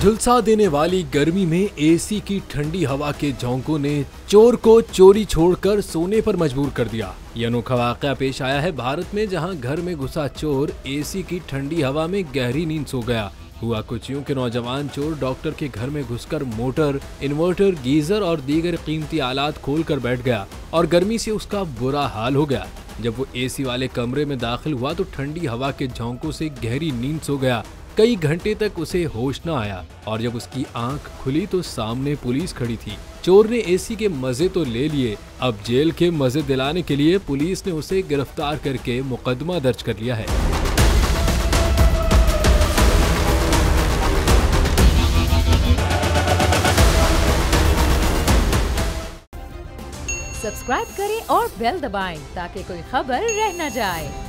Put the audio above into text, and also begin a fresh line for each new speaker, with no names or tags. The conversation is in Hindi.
झुलसा देने वाली गर्मी में एसी की ठंडी हवा के झोंकों ने चोर को चोरी छोड़कर सोने पर मजबूर कर दिया। ये अनोखा वाकया पेश आया है भारत में, जहां घर में घुसा चोर एसी की ठंडी हवा में गहरी नींद सो गया। हुआ कुछ यूं कि नौजवान चोर डॉक्टर के घर में घुसकर मोटर, इन्वर्टर, गीजर और दीगर कीमती आलात खोलकर बैठ गया और गर्मी से उसका बुरा हाल हो गया। जब वो एसी वाले कमरे में दाखिल हुआ तो ठंडी हवा के झोंकों से गहरी नींद सो गया। कई घंटे तक उसे होश न आया और जब उसकी आंख खुली तो सामने पुलिस खड़ी थी। चोर ने एसी के मजे तो ले लिए, अब जेल के मजे दिलाने के लिए पुलिस ने उसे गिरफ्तार करके मुकदमा दर्ज कर लिया है।
सब्सक्राइब करें और बेल दबाएं ताकि कोई खबर रह न जाए।